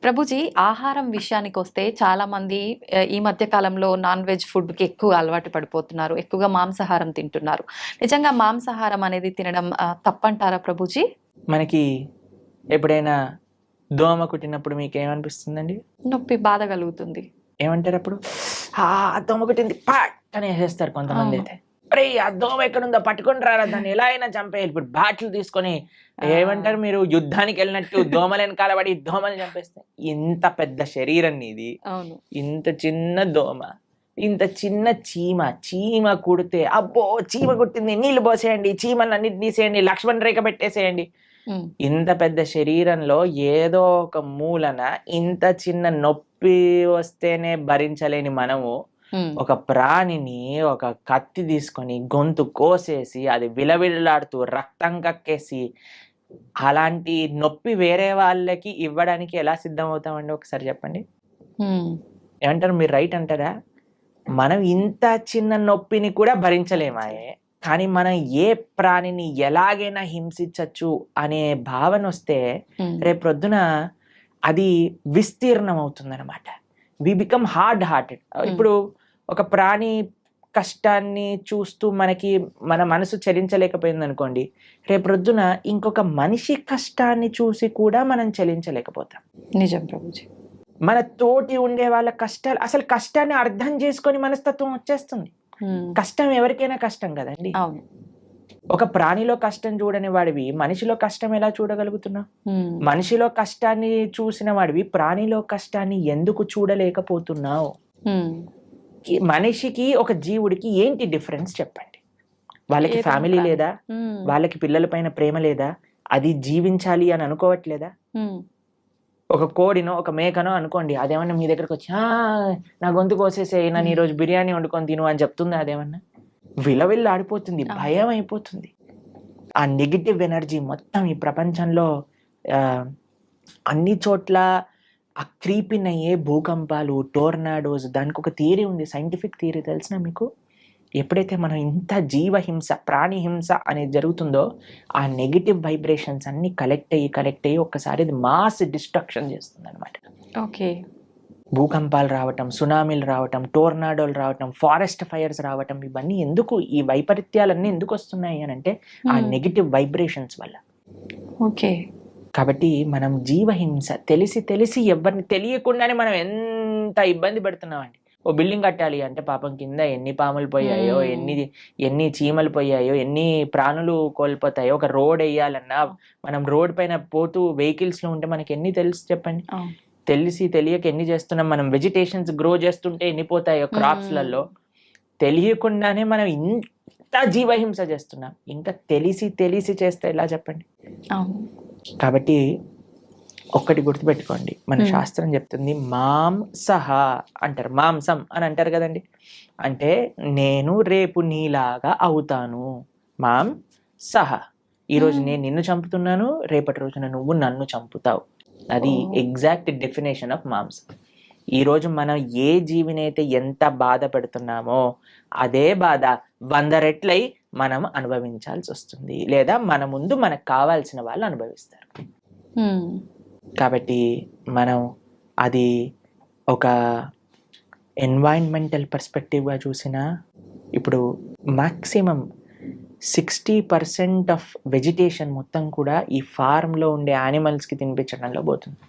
ప్రభుజీ, ఆహారం విషయానికి వస్తే చాలా మంది ఈ మధ్య కాలంలో నాన్ వెజ్ ఫుడ్కి ఎక్కువ అలవాటు పడిపోతున్నారు, ఎక్కువగా మాంసాహారం తింటున్నారు. నిజంగా మాంసాహారం అనేది తినడం తప్పంటారా ప్రభుజీ? మనకి ఎప్పుడైనా దోమ కుట్టినప్పుడు మీకు ఏమనిపిస్తుందండి? నొప్పి, బాధ కలుగుతుంది. ఏమంటారు అప్పుడు? దోమ కుట్టింది పాట్ అని వేసేస్తారు కొంతమంది. అయితే అరే ఆ దోమ ఎక్కడుందో పట్టుకొని రారా, దాన్ని ఎలా అయినా చంపేయాలి. ఇప్పుడు బాటిల్ తీసుకొని ఏమంటారు, మీరు యుద్ధానికి వెళ్ళినట్టు దోమలు వెనకాల పడి దోమలు చంపేస్తే. ఇంత పెద్ద శరీరం నీది, అవును, ఇంత చిన్న దోమ, ఇంత చిన్న చీమ కుడితే అబ్బో చీమ కుట్టింది, నీళ్లు పోసేయండి, చీమలు అన్నిటి తీసేయండి, లక్ష్మణ్ రేఖ పెట్టేసేయండి. ఇంత పెద్ద శరీరంలో ఏదో ఒక మూలన ఇంత చిన్న నొప్పి వస్తేనే భరించలేని మనము ఒక ప్రాణిని ఒక కత్తి తీసుకొని గొంతు కోసేసి అది విలవిల్లాడుతూ రక్తం కక్కేసి అలాంటి నొప్పి వేరే వాళ్ళకి ఇవ్వడానికి ఎలా సిద్ధం అవుతామండి? ఒకసారి చెప్పండి. ఏమంటారు మీరు? రైట్ అంటారా? మనం ఇంత చిన్న నొప్పిని కూడా భరించలేమాయే, కానీ మనం ఏ ప్రాణిని ఎలాగైనా హింసించచ్చు అనే భావన వస్తే రేపొద్దున అది విస్తీర్ణం అవుతుంది అనమాట. We become hard hearted. ఇప్పుడు ఒక ప్రాణి కష్టాన్ని చూస్తూ మన మనసు చలించలేకపోయింది అనుకోండి, రేపొద్దున ఇంకొక మనిషి కష్టాన్ని చూసి కూడా మనం చలించలేకపోతాం. నిజం ప్రభుజీ. మన తోటి ఉండే వాళ్ళ కష్టాలు, అసలు కష్టాన్ని అర్థం చేసుకొని మనస్తత్వం వచ్చేస్తుంది. కష్టం ఎవరికైనా కష్టం కదండి. అవును. ఒక ప్రాణిలో కష్టం చూడని వాడివి మనిషిలో కష్టం ఎలా చూడగలుగుతున్నావు? మనిషిలో కష్టాన్ని చూసిన వాడివి ప్రాణిలో కష్టాన్ని ఎందుకు చూడలేకపోతున్నావు? మనిషికి ఒక జీవుడికి ఏంటి డిఫరెన్స్ చెప్పండి? వాళ్ళకి ఫ్యామిలీ లేదా? వాళ్ళకి పిల్లల పైన ప్రేమ లేదా? అది జీవించాలి అని అనుకోవట్లేదా? ఒక కోడినో ఒక మేకనో అనుకోండి, అదేమన్నా మీ దగ్గరకు వచ్చి నా గొంతు కోసేసేయి, నన్ను ఈరోజు బిర్యానీ వండుకొని తిను అని చెప్తుంది. అదేమన్నా విలవిల్లు ఆడిపోతుంది, భయం అయిపోతుంది. ఆ నెగిటివ్ ఎనర్జీ మొత్తం ఈ ప్రపంచంలో అన్ని చోట్ల ఆ క్రీపిన్ అయ్యే భూకంపాలు, టోర్నాడోస్, దానికి ఒక థియరీ ఉంది, సైంటిఫిక్ థియరీ తెలిసిన మీకు? ఎప్పుడైతే మనం ఇంత జీవహింస, ప్రాణి హింస అనేది జరుగుతుందో ఆ నెగిటివ్ వైబ్రేషన్స్ అన్ని కలెక్ట్ అయ్యి ఒక్కసారి ఇది మాస్ డిస్ట్రక్షన్ చేస్తుంది అనమాట. ఓకే. భూకంపాలు రావటం, సునామీలు రావటం, టోర్నాడోలు రావటం, ఫారెస్ట్ ఫైర్స్ రావటం, ఇవన్నీ ఎందుకు, ఈ వైపరీత్యాలన్నీ ఎందుకు వస్తున్నాయి అని అంటే ఆ నెగిటివ్ వైబ్రేషన్స్ వల్ల. ఓకే. కాబట్టి మనం జీవహింస తెలిసి ఎవరిని తెలియకుండానే మనం ఎంత ఇబ్బంది పెడుతున్నామండి. ఓ బిల్డింగ్ కట్టాలి అంటే పాపం కింద ఎన్ని పాములు పోయాయో, ఎన్ని చీమలు పోయాయో, ఎన్ని ప్రాణులు కోల్పోతాయో. ఒక రోడ్ వేయాలన్నా మనం రోడ్ పైన పోతూ వెహికల్స్ లో ఉంటే మనకి ఎన్ని తెలుసు చెప్పండి? తెలియక ఎన్ని చేస్తున్నాం. మనం వెజిటేషన్స్ గ్రో చేస్తుంటే ఎన్ని పోతాయో క్రాప్స్ లలో. తెలియకుండానే మనం ఇంత జీవహింస చేస్తున్నాం. ఇంకా తెలిసి చేస్తే ఎలా చెప్పండి? కాబట్టి ఒక్కటి గుర్తుపెట్టుకోండి, మన శాస్త్రం చెప్తుంది మాంసహ అంటారు, మాంసం అని అంటారు కదండి. అంటే నేను రేపు నీలాగా అవుతాను. మాంసహ, ఈరోజు నేను నిన్ను చంపుతున్నాను, రేపటి రోజున నువ్వు నన్ను చంపుతావు. అది ఎగ్జాక్ట్ డెఫినేషన్ ఆఫ్ మాంసం. ఈరోజు మనం ఏ జీవినైతే ఎంత బాధ పెడుతున్నామో అదే బాధ 100 రెట్లై మనం అనుభవించాల్సి వస్తుంది, లేదా మన ముందు మనకు కావాల్సిన వాళ్ళు అనుభవిస్తారు. కాబట్టి మనం అది ఒక ఎన్వైరన్మెంటల్ పర్స్పెక్టివ్గా చూసినా, ఇప్పుడు మ్యాక్సిమం 60% ఆఫ్ వెజిటేషన్ మొత్తం కూడా ఈ ఫార్మ్లో ఉండే యానిమల్స్కి తినిపించడంలో పోతుంది.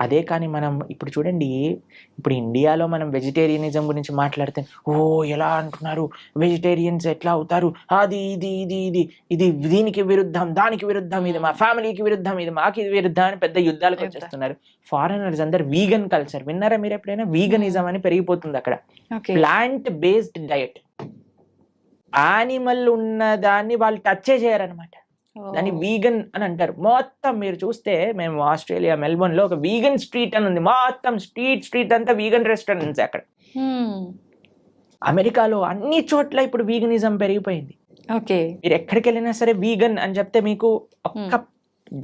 అదే కానీ మనం ఇప్పుడు చూడండి, ఇప్పుడు ఇండియాలో మనం వెజిటేరియనిజం గురించి మాట్లాడితే ఎలా అంటున్నారు, వెజిటేరియన్స్ ఎట్లా అవుతారు, అది ఇది ఇది ఇది ఇది దీనికి విరుద్ధం, దానికి విరుద్ధం, ఇది మా ఫ్యామిలీకి విరుద్ధం, ఇది మాకు ఇది విరుద్ధం అని పెద్ద యుద్ధాలకు వచ్చేస్తున్నారు. ఫారినర్స్ అందరు వీగన్ కల్చర్ విన్నారా మీరు ఎప్పుడైనా? వీగనిజం అని పెరిగిపోతుంది అక్కడ. ప్లాంట్ బేస్డ్ డయట్, యానిమల్ ఉన్న దాన్ని వాళ్ళు టచే చేయరనమాట. దాన్ని వీగన్ అని అంటారు. మొత్తం మీరు చూస్తే, మేము ఆస్ట్రేలియా మెల్బోర్న్ లో ఒక వీగన్ స్ట్రీట్ అని ఉంది. మొత్తం స్ట్రీట్ అంతా వీగన్ రెస్టారెంట్స్ అక్కడ. అమెరికాలో అన్ని చోట్ల ఇప్పుడు వీగనిజం పెరిగిపోయింది. మీరు ఎక్కడికి వెళ్ళినా సరే వీగన్ అని చెప్తే మీకు ఒక్క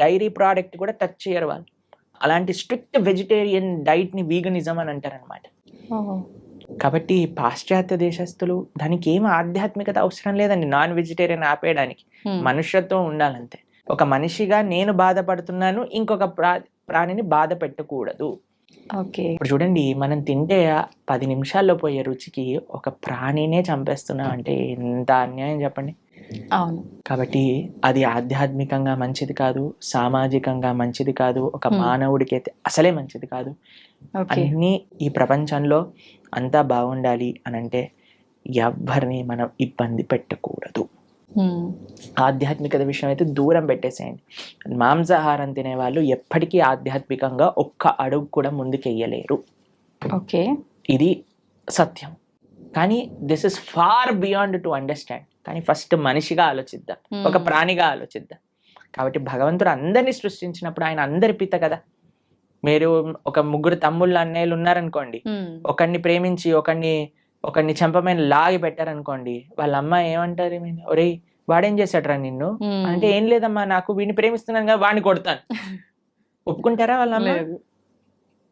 డైరీ ప్రోడక్ట్ కూడా టచ్ చేయరు వాళ్ళు. అలాంటి స్ట్రిక్ట్ వెజిటేరియన్ డైట్ ని వీగనిజం అని అంటారు అనమాట. కాబట్టి పాశ్చాత్య దేశస్తులు, దానికి ఏం ఆధ్యాత్మికత అవసరం లేదండి నాన్ వెజిటేరియన్ ఆపేయడానికి, మనుష్యత్వం ఉండాలంతే. ఒక మనిషిగా నేను బాధపడుతున్నాను, ఇంకొక ప్రాణిని బాధ పెట్టకూడదు. ఓకే. ఇప్పుడు చూడండి, మనం తింటే 10 నిమిషాల్లో పోయే రుచికి ఒక ప్రాణినే చంపేస్తున్నాం అంటే ఎంత అన్యాయం చెప్పండి. అవును. కాబట్టి అది ఆధ్యాత్మికంగా మంచిది కాదు, సామాజికంగా మంచిది కాదు, ఒక మానవుడికి అయితే అసలే మంచిది కాదు. ఓకే. అన్నీ ఈ ప్రపంచంలో అంతా బాగుండాలి అని అంటే ఎవ్వరిని మనం ఇబ్బంది పెట్టకూడదు. ఆధ్యాత్మికత విషయం అయితే దూరం పెట్టేసేయండి. మాంసాహారం తినే వాళ్ళు ఎప్పటికీ ఆధ్యాత్మికంగా ఒక్క అడుగు కూడా ముందుకెయ్యలేరు. ఓకే. ఇది సత్యం. కానీ this is far beyond to understand. కానీ ఫస్ట్ మనిషిగా ఆలోచిద్దాం, ఒక ప్రాణిగా ఆలోచిద్దాం. కాబట్టి భగవంతుడు అందరినీ సృష్టించినప్పుడు ఆయన అందరి పిత కదా. మీరు ఒక 3 తమ్ముళ్ళు అన్నయ్యలు ఉన్నారనుకోండి, ఒకరిని ప్రేమించి ఒకరిని చెంపమైన లాగి పెట్టారనుకోండి, వాళ్ళ అమ్మ ఏమంటారు, ఒరేయ్ వాడేం చేశాడరా నిన్ను అంటే, ఏం లేదమ్మా నాకు వీడిని ప్రేమిస్తున్నాను కదా వాడిని కొడతాను. ఒప్పుకుంటారా వాళ్ళ అమ్మ?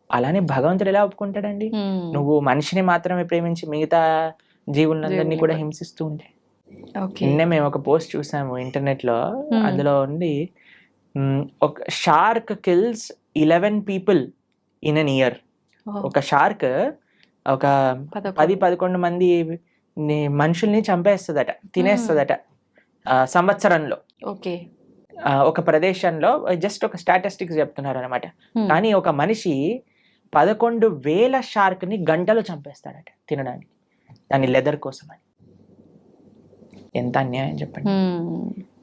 అలానే భగవంతుడు ఎలా ఒప్పుకుంటాడండి? నువ్వు మనిషిని మాత్రమే ప్రేమించి మిగతా జీవులందరినీ కూడా హింసిస్తూ ఉంటే. నిన్నే మేము ఒక పోస్ట్ చూసాము ఇంటర్నెట్ లో, అందులో ఉంది ఒక shark kills 11 people in an year. ఒక షార్క్ ఒక 10-11 మంది మనుషుల్ని చంపేస్తుందట, తినేస్తుందట సంవత్సరంలో. ఓకే. ఒక ప్రదేశంలో జస్ట్ ఒక స్టాటిస్టిక్స్ చెప్తున్నారు అనమాట. కానీ ఒక మనిషి 11,000 షార్క్ ని గంటలో చంపేస్తాడట తినడానికి, దాని లెదర్ కోసం అని. ఎంత అన్యాయం చెప్పండి.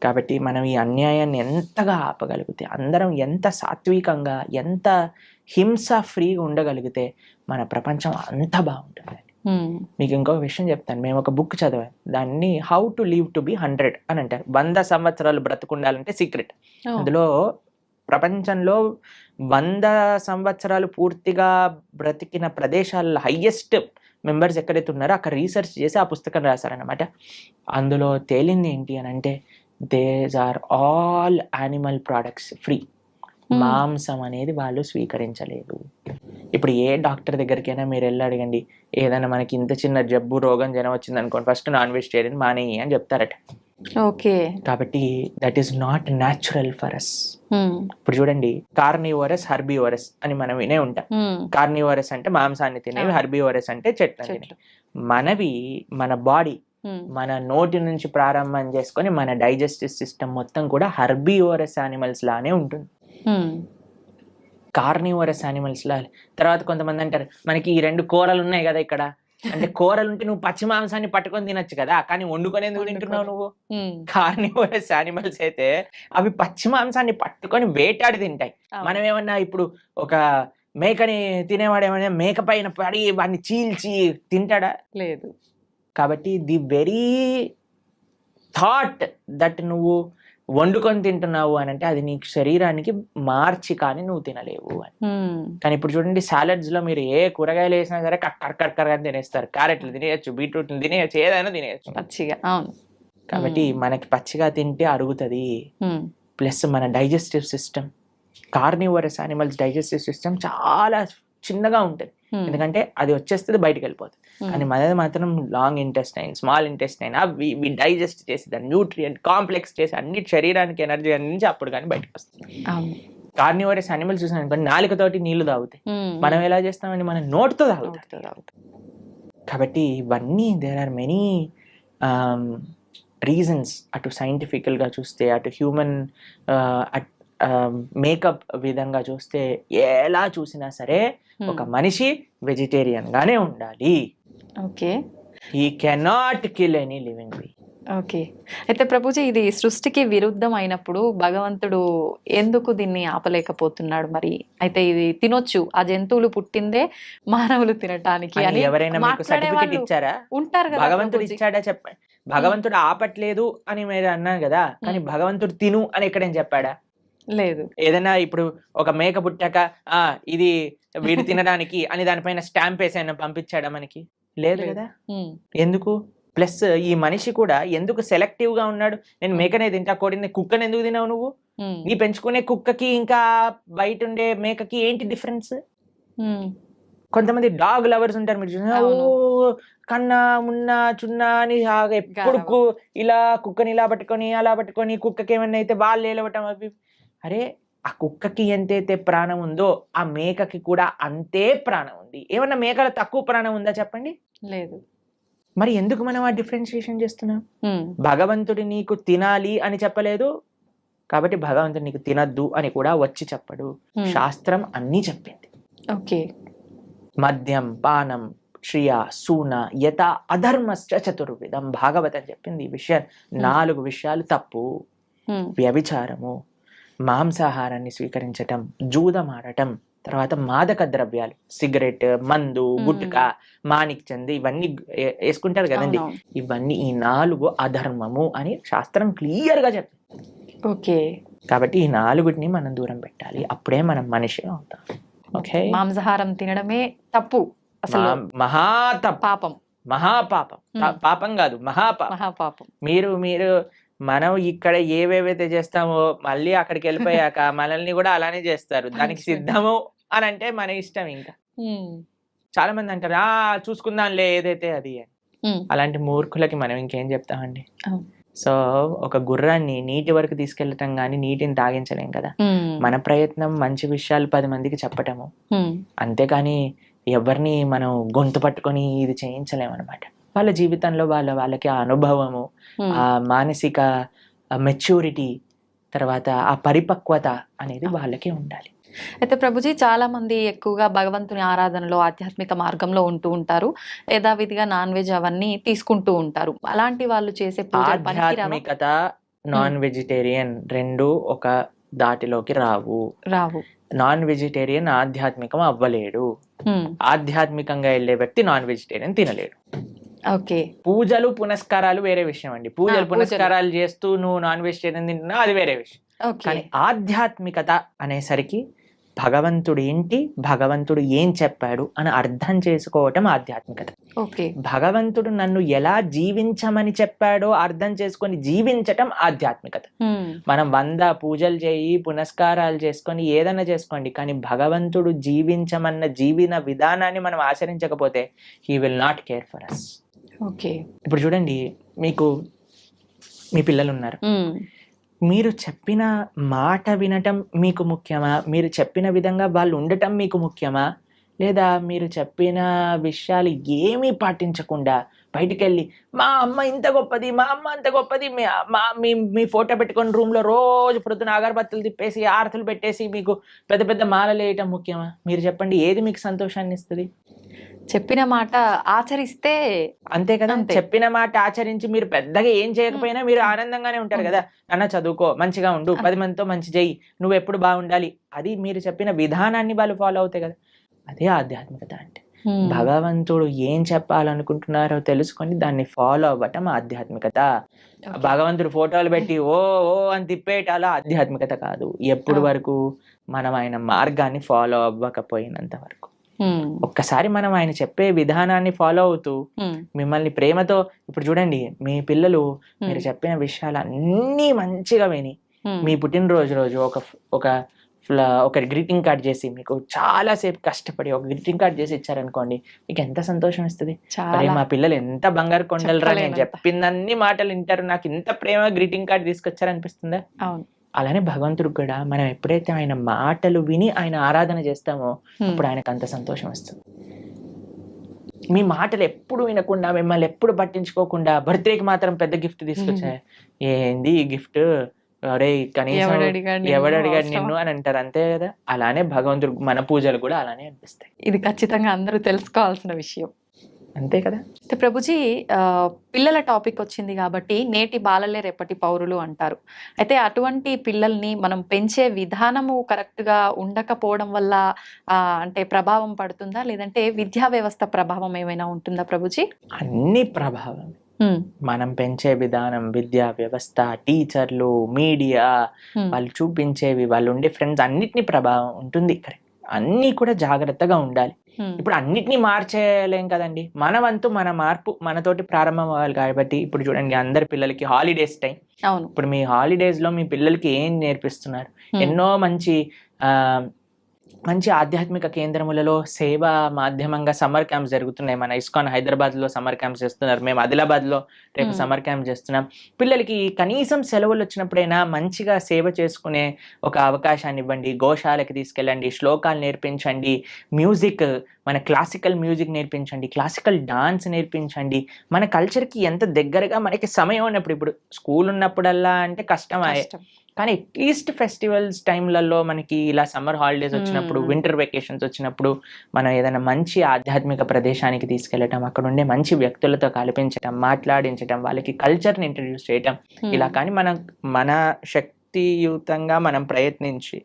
కాబట్టి మనం ఈ అన్యాయాన్ని ఎంతగా ఆపగలిగితే, అందరం ఎంత సాత్వికంగా, ఎంత హింస ఫ్రీగా ఉండగలిగితే మన ప్రపంచం అంత బాగుంటుంది. మీకు ఇంకొక విషయం చెప్తాను. మేము ఒక బుక్ చదివాం, దాన్ని how to live to be 100 అని అంటారు. 100 సంవత్సరాలు బ్రతుకుండాలంటే సీక్రెట్. అందులో ప్రపంచంలో 100 సంవత్సరాలు పూర్తిగా బ్రతికిన ప్రదేశాల్లో హైయెస్ట్ మెంబర్స్ ఎక్కడైతే ఉన్నారో అక్కడ రీసెర్చ్ చేసి ఆ పుస్తకం రాశారనమాట. అందులో తేలింది ఏంటి అని అంటే, these are all animal products free. మాంసం అనేది వాళ్ళు స్వీకరించలేదు. ఇప్పుడు ఏ డాక్టర్ దగ్గరికైనా మీరు వెళ్ళి అడగండి, ఏదైనా మనకి ఇంత చిన్న జబ్బు రోగం జనం వచ్చింది అనుకోండి, ఫస్ట్ నాన్ వెజిటేరియన్ మానేయి అని చెప్తారట. ఓకే. కాబట్టి that is not natural for us. ఇప్పుడు చూడండి, కార్నివోరస్, హర్బివోరస్ అని మనం వినే ఉంటాం. కార్నివోరస్ అంటే మాంసాన్ని తినేవి, హర్బివోరస్ అంటే చెట్లను తినేవి. మనవి మన బాడీ, మన నోటి నుంచి ప్రారంభం చేసుకొని మన డైజెస్టివ్ సిస్టమ్ మొత్తం కూడా హర్బివోరస్ యానిమల్స్ లానే ఉంటుంది, కార్నివోరస్ యానిమల్స్ లా. తర్వాత కొంతమంది అంటారు, మనకి ఈ 2 కూరలు ఉన్నాయి కదా ఇక్కడ అంటే, కూరలు ఉంటే నువ్వు పచ్చి మాంసాన్ని పట్టుకొని తినొచ్చు కదా, కానీ వండుకొని ఎందుకు తింటున్నావు నువ్వు? కార్నివోరస్ యానిమల్స్ అయితే అవి పచ్చి మాంసాన్ని పట్టుకొని వేటాడి తింటాయి. మనం ఏమన్నా ఇప్పుడు ఒక మేకని తినేవాడు ఏమన్నా మేక పైన పడి వాడిని చీల్చి తింటాడా? లేదు. కాబట్టి ది వెరీ థాట్ దట్ నువ్వు వండుకొని తింటున్నావు అని అంటే అది నీ శరీరానికి మార్చి కానీ నువ్వు తినలేవు అని. కానీ ఇప్పుడు చూడండి, సాలడ్స్ లో మీరు ఏ కూరగాయలు వేసినా సరే కక్కర్ అని తినేస్తారు. క్యారెట్లు తినేయచ్చు, బీట్రూట్లు తినేయచ్చు, ఏదైనా తినేయచ్చు పచ్చిగా. అవును. కాబట్టి మనకి పచ్చిగా తింటే అరుగుతుంది. ప్లస్ మన digestive system, carnivorous animals digestive system చాలా చిన్నగా ఉంటుంది, ఎందుకంటే అది వచ్చేస్తుంది బయటకు వెళ్ళిపోతుంది. కానీ మనది మాత్రం లాంగ్ ఇంటెస్టైన్, స్మాల్ ఇంటెస్టైన్, అవి డైజెస్ట్ చేసి దాన్ని న్యూట్రియంట్ కాంప్లెక్స్ చేసి అన్ని శరీరానికి ఎనర్జీ అందించి అప్పుడు కానీ బయటకు వస్తుంది. కార్నివోరస్ యానిమల్స్ చూసాను అనుకోండి, నాలుకతోటి నీళ్లు తాగుతాయి. మనం ఎలా చేస్తామండి? మనం నోటితో తాగుతాం. కాబట్టి ఇవన్నీ దేర్ ఆర్ మెనీ రీజన్స్. అటు సైంటిఫికల్గా చూస్తే, అటు హ్యూమన్ మేకప్ విధంగా చూస్తే, ఎలా చూసినా సరే ఒక మనిషి వెజిటేరియన్ గానే ఉండాలి. Okay. He cannot kill any living being. Okay. అయితే ప్రభుజీ, ఇది సృష్టికి విరుద్ధం అయినప్పుడు భగవంతుడు ఎందుకు దీన్ని ఆపలేకపోతున్నాడు మరి? అయితే ఇది తినొచ్చు, ఆ జంతువులు పుట్టిందే మానవులు తినటానికి అని ఎవరైనా మీకు సర్టిఫికెట్ ఇచ్చారా? ఉంటారు కదా. భగవంతుడు ఇచ్చాడా చెప్పండి. భగవంతుడు ఆపట్లేదు అని మీరు అన్నారు కదా, కానీ భగవంతుడు తిను అని ఎక్కడేం చెప్పాడా? లేదు. ఏదైనా ఇప్పుడు ఒక మేక పుట్టాక ఇది వీడు తినడానికి అని దానిపైన స్టాంప్ వేసి ఆయన పంపించాడా మనకి? లేదు కదా. ఎందుకు? ప్లస్ ఈ మనిషి కూడా ఎందుకు సెలెక్టివ్ గా ఉన్నాడు? నేను మేకనే తింటా, కోడిని, కుక్కని ఎందుకు తినావు నువ్వు? నీ పెంచుకునే కుక్కకి ఇంకా బయట ఉండే మేకకి ఏంటి డిఫరెన్స్? కొంతమంది డాగ్ లవర్స్ ఉంటారు, మీరు చూసిన ఓ అవును. కన్నా మున్నా చున్నా అని ఎప్పుడు గారాబం. ఇలా కుక్కని ఇలా పట్టుకొని అలా పట్టుకొని, కుక్కకి ఏమన్నా అయితే వాళ్ళు ఏలవటం అవి. అరే ఆ కుక్కకి ఎంతైతే ప్రాణం ఉందో ఆ మేకకి కూడా అంతే ప్రాణం ఉంది. ఏమన్నా మేకల తక్కువ ప్రాణం ఉందా చెప్పండి? లేదు. మరి ఎందుకు మనం ఆ డిఫరెన్షియేషన్ చేస్తున్నాం? హ్మ్. భగవంతుడు నీకు తినాలి అని చెప్పలేదు, కాబట్టి భగవంతుడు నీకు తినద్దు అని కూడా వచ్చి చెప్పడు. హ్మ్. శాస్త్రం అన్నీ చెప్పింది. ఓకే. మద్యం పానం శ్రియ సూన యత అధర్మశ్చ చతుర్విధం. భాగవతం చెప్పింది ఈ విషయం. 4 విషయాలు తప్పు. హ్మ్. వ్యభిచారము, మాంసాహారాన్ని స్వీకరించటం, జూదమాడటం, తర్వాత మాదక ద్రవ్యాలు, సిగరెట్, మందు, గుట్కా, మాణిక్ చంద్ ఇవన్నీ వేసుకుంటారు కదండి. అవునవును. ఇవన్నీ ఈ 4 అధర్మము అని శాస్త్రం క్లియర్ గా చెప్పింది. ఓకే. కాబట్టి ఈ 4టిని మనం దూరం పెట్టాలి, అప్పుడే మనం మనిషి అవుతాం. ఓకే, మాంసాహారం తినడమే తప్పు, అసలు మహాతప్పు, పాపం, మహాపాపం. పాపం కాదు, మహాపాపం. మహాపాపం. మీరు మనం ఇక్కడ ఏవేవైతే చేస్తామో మళ్ళీ అక్కడికి వెళ్ళిపోయాక మనల్ని కూడా అలానే చేస్తారు. దానికి సిద్ధము అని అంటే మన ఇష్టం. ఇంకా చాలా మంది అంటారు చూసుకుందాంలే ఏదైతే అది అని. అలాంటి మూర్ఖులకి మనం ఇంకేం చెప్తామండి? సో ఒక గుర్రాన్ని నీటి వరకు తీసుకెళ్ళటం కానీ నీటిని తాగించలేం కదా. మన ప్రయత్నం మంచి విషయాలు 10 మందికి చెప్పటము, అంతేకాని ఎవరిని మనం గొంతు పట్టుకొని ఇది చేయించలేమన్నమాట. వాళ్ళ జీవితంలో వాళ్ళకి ఆ అనుభవము, ఆ మానసిక మెచ్యూరిటీ, తర్వాత ఆ పరిపక్వత అనేది వాళ్ళకే ఉండాలి. అయితే ప్రభుజీ, చాలా మంది ఎక్కువగా భగవంతుని ఆరాధనలో ఆధ్యాత్మిక మార్గంలో ఉంటూ ఉంటారు, యథావిధిగా నాన్ వెజ్ అవన్నీ తీసుకుంటూ ఉంటారు. అలాంటి వాళ్ళు చేసే పూజలు పనికిరావా? ఆధ్యాత్మికత నాన్ వెజిటేరియన్ రెండు ఒక దాటిలోకి రావు. నాన్ వెజిటేరియన్ ఆధ్యాత్మికం అవ్వలేడు. ఆధ్యాత్మికంగా వెళ్ళే వ్యక్తి నాన్ వెజిటేరియన్ తినలేడు. ఓకే. పూజలు పునస్కారాలు వేరే విషయం అండి. పూజలు పునస్కారాలు చేస్తూ నువ్వు నాన్ వెజిటేరియన్ తింటున్నావు, అది వేరే విషయం. కానీ ఆధ్యాత్మికత అనేసరికి భగవంతుడు ఏంటి, భగవంతుడు ఏం చెప్పాడు అని అర్థం చేసుకోవటం ఆధ్యాత్మికత. భగవంతుడు నన్ను ఎలా జీవించమని చెప్పాడో అర్థం చేసుకొని జీవించటం ఆధ్యాత్మికత. మనం 100 పూజలు చేయి, పునస్కారాలు చేసుకొని ఏదైనా చేసుకోండి, కానీ భగవంతుడు జీవించమన్న జీవన విధానాన్ని మనం ఆచరించకపోతే he will not care for us. ఇప్పుడు చూడండి, మీ పిల్లలు ఉన్నారు, మీరు చెప్పిన మాట వినటం మీకు ముఖ్యమా? మీరు చెప్పిన విధంగా వాళ్ళు ఉండటం మీకు ముఖ్యమా? లేదా మీరు చెప్పిన విషయాలు ఏమీ పాటించకుండా బయటికి వెళ్ళి మా అమ్మ ఇంత గొప్పది, మా అమ్మ అంత గొప్పది, మీ ఫోటో పెట్టుకొని రూమ్లో రోజు పొద్దున అగరబత్తులు తిప్పేసి ఆరతులు పెట్టేసి మీకు పెద్ద పెద్ద మాలలు వేయటం ముఖ్యమా? మీరు చెప్పండి, ఏది మీకు సంతోషాన్ని ఇస్తుంది? చెప్పిన మాట ఆచరిస్తే అంతే కదా. చెప్పిన మాట ఆచరించి మీరు పెద్దగా ఏం చేయకపోయినా మీరు ఆనందంగానే ఉంటారు కదా. అన్న చదువుకో, మంచిగా ఉండు, 10 మందితో మంచి చెయ్యి, నువ్వు ఎప్పుడు బాగుండాలి, అది మీరు చెప్పిన విధానాన్ని వాళ్ళు ఫాలో అవుతాయి కదా. అదే ఆధ్యాత్మికత అంటే. భగవంతుడు ఏం చెప్పాలనుకుంటున్నారో తెలుసుకొని దాన్ని ఫాలో అవ్వటం ఆధ్యాత్మికత. భగవంతుడు ఫోటోలు పెట్టి ఓ అని తిప్పేటాల ఆధ్యాత్మికత కాదు. ఎప్పుడు వరకు మనం ఆయన మార్గాన్ని ఫాలో అవ్వకపోయినంత వరకు. ఒక్కసారి మనం ఆయన చెప్పే విధానాన్ని ఫాలో అవుతూ మిమ్మల్ని ప్రేమతో, ఇప్పుడు చూడండి, మీ పిల్లలు మీరు చెప్పిన విషయాలు అన్నీ మంచిగా విని మీ పుట్టినరోజు రోజు ఒక గ్రీటింగ్ కార్డ్ చేసి మీకు చాలా సేపు కష్టపడి ఒక గ్రీటింగ్ కార్డ్ చేసి ఇచ్చారనుకోండి, మీకు ఎంత సంతోషం ఇస్తుంది. మా పిల్లలు ఎంత బంగారు కొండలరా, నేను చెప్పిందన్ని మాటలు వింటారు, నాకు ఇంత ప్రేమ గ్రీటింగ్ కార్డ్ తీసుకొచ్చారనిపిస్తుందా? అలానే భగవంతుడికి కూడా మనం ఎప్పుడైతే ఆయన మాటలు విని ఆయన ఆరాధన చేస్తామో అప్పుడు ఆయనకు అంత సంతోషం వస్తుంది. మీ మాటలు ఎప్పుడు వినకుండా, మిమ్మల్ని ఎప్పుడు పట్టించుకోకుండా బర్త్డేకి మాత్రం పెద్ద గిఫ్ట్ తీసుకొచ్చా, ఏంది ఈ గిఫ్ట్, అరే కనీసం ఎవడడిగాడు నిన్ను అని అంటారు, అంతే కదా. అలానే భగవంతుడు మన పూజలు కూడా అలానే అనిపిస్తాయి. ఇది ఖచ్చితంగా అందరూ తెలుసుకోవాల్సిన విషయం, అంతే కదా. ప్రభుజీ, పిల్లల టాపిక్ వచ్చింది కాబట్టి నేటి బాలలే రేపటి పౌరులు అంటారు. అయితే అటువంటి పిల్లల్ని మనం పెంచే విధానము కరెక్ట్ గా ఉండకపోవడం వల్ల అంటే ప్రభావం పడుతుందా, లేదంటే విద్యా వ్యవస్థ ప్రభావం ఏమైనా ఉంటుందా ప్రభుజీ? అన్ని ప్రభావం. మనం పెంచే విధానం, విద్యా వ్యవస్థ, టీచర్లు, మీడియా, వాళ్ళు చూపించేవి, వాళ్ళు ఉండే ఫ్రెండ్స్, అన్నిటినీ ప్రభావం ఉంటుంది. కరెక్ట్, అన్నీ కూడా జాగ్రత్తగా ఉండాలి. ఇప్పుడు అన్నిటినీ మార్చేయలేం కదండి. మన వంతు మన మార్పు మనతోటి ప్రారంభం అవ్వాలి. కాబట్టి ఇప్పుడు చూడండి, అందరి పిల్లలకి హాలిడేస్ టైం. ఇప్పుడు మీ హాలిడేస్ లో మీ పిల్లలకి ఏం నేర్పిస్తున్నారు? ఎన్నో మంచి మంచి ఆధ్యాత్మిక కేంద్రములలో సేవా మాధ్యమంగా సమ్మర్ క్యాంప్స్ జరుగుతున్నాయి. మన ఇస్కాన్ హైదరాబాద్లో సమ్మర్ క్యాంప్స్ చేస్తున్నారు. మేము ఆదిలాబాద్లో రేపు సమ్మర్ క్యాంప్ చేస్తున్నాం. పిల్లలకి కనీసం సెలవులు వచ్చినప్పుడైనా మంచిగా సేవ చేసుకునే ఒక అవకాశాన్ని ఇవ్వండి. గోశాలకి తీసుకెళ్ళండి, శ్లోకాలు నేర్పించండి, మ్యూజిక్, మన క్లాసికల్ మ్యూజిక్ నేర్పించండి, క్లాసికల్ డాన్స్ నేర్పించండి. మన కల్చర్కి ఎంత దగ్గరగా మనకి సమయం ఉన్నప్పుడు, ఇప్పుడు స్కూల్ ఉన్నప్పుడల్లా అంటే కష్టమే, కానీ అట్లీస్ట్ ఫెస్టివల్స్ టైంలలో మనకి ఇలా సమ్మర్ హాలిడేస్ వచ్చినప్పుడు, వింటర్ వెకేషన్స్ వచ్చినప్పుడు మనం ఏదైనా మంచి ఆధ్యాత్మిక ప్రదేశానికి తీసుకెళ్ళటం, అక్కడ ఉండే మంచి వ్యక్తులతో కల్పించటం, మాట్లాడించటం, వాళ్ళకి కల్చర్ని ఇంట్రడ్యూస్ చేయటం, ఇలా కానీ మన శక్తియుతంగా మనం ప్రయత్నించి,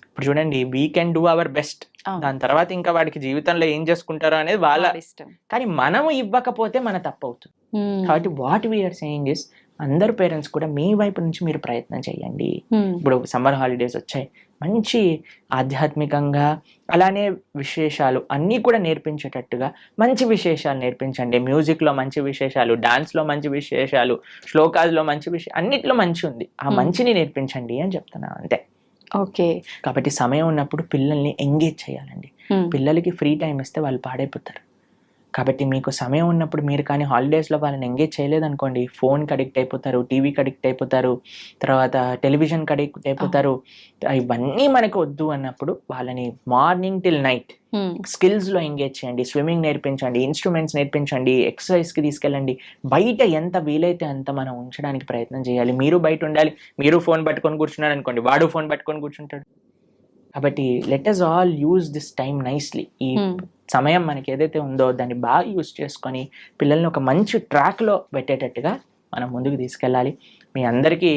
ఇప్పుడు చూడండి we can do our best. దాని తర్వాత ఇంకా వాడికి జీవితంలో ఏం చేసుకుంటారో అనేది వాళ్ళ ఇష్టం. కానీ మనము ఇవ్వకపోతే మన తప్పు అవుతుంది. కాబట్టి వాట్ వీఆర్ సేయింగ్ ఇస్, అందరు పేరెంట్స్ కూడా మీ వైపు నుంచి మీరు ప్రయత్నం చేయండి. ఇప్పుడు సమ్మర్ హాలిడేస్ వచ్చాయి, మంచి ఆధ్యాత్మికంగా అలానే విశేషాలు అన్నీ కూడా నేర్పించేటట్టుగా మంచి విశేషాలు నేర్పించండి. మ్యూజిక్లో మంచి విశేషాలు, డాన్స్లో మంచి విశేషాలు, శ్లోకాల్లో మంచి విషయం, అన్నిట్లో మంచి ఉంది, ఆ మంచిని నేర్పించండి అని చెప్తున్నా అంతే. ఓకే. కాబట్టి సమయం ఉన్నప్పుడు పిల్లల్ని ఎంగేజ్ చేయాలండి. పిల్లలకి ఫ్రీ టైం ఇస్తే వాళ్ళు పాడైపోతారు. కాబట్టి మీకు సమయం ఉన్నప్పుడు మీరు కానీ హాలిడేస్లో వాళ్ళని ఎంగేజ్ చేయలేదనుకోండి, ఫోన్కి అడిక్ట్ అయిపోతారు, టీవీకి అడిక్ట్ అయిపోతారు, తర్వాత టెలివిజన్కి అడిక్ట్ అయిపోతారు. ఇవన్నీ మనకు వద్దు అన్నప్పుడు వాళ్ళని మార్నింగ్ టిల్ నైట్ స్కిల్స్లో ఎంగేజ్ చేయండి. స్విమ్మింగ్ నేర్పించండి, ఇన్స్ట్రుమెంట్స్ నేర్పించండి, ఎక్సర్సైజ్కి తీసుకెళ్ళండి. బయట ఎంత వీలైతే అంత మనం ఉంచడానికి ప్రయత్నం చేయాలి. మీరు బయట ఉండాలి. మీరు ఫోన్ పట్టుకొని కూర్చున్నాడు అనుకోండి, వాడు ఫోన్ పట్టుకొని కూర్చుంటాడు. కాబట్టి let us all use this time nicely. ఈ సమయం మనకి ఏదైతే ఉందో దాన్ని బాగా యూజ్ చేసుకొని పిల్లల్ని ఒక మంచి ట్రాక్లో పెట్టేటట్టుగా మనం ముందుకు తీసుకెళ్ళాలి. మీ అందరికీ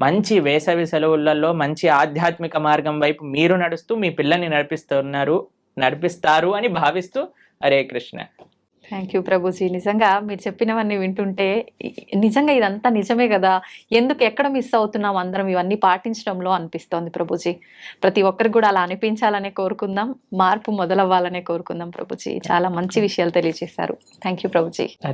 మంచి వేసవి సెలవులలో మంచి ఆధ్యాత్మిక మార్గం వైపు మీరు నడుస్తూ మీ పిల్లల్ని నడిపిస్తారు అని భావిస్తూ, హరే కృష్ణ. Thank you Prabhuji. నిజంగా మీరు చెప్పినవన్నీ వింటుంటే నిజంగా ఇదంతా నిజమే కదా, ఎందుకు ఎక్కడ మిస్ అవుతున్నాం అందరం ఇవన్నీ పాటించడంలో అనిపిస్తోంది ప్రభుజీ. ప్రతి ఒక్కరికి కూడా అలా అనిపించాలనే కోరుకుందాం, మార్పు మొదలవ్వాలనే కోరుకుందాం ప్రభుజీ. చాలా మంచి విషయాలు తెలియజేశారు. Thank you Prabhuji.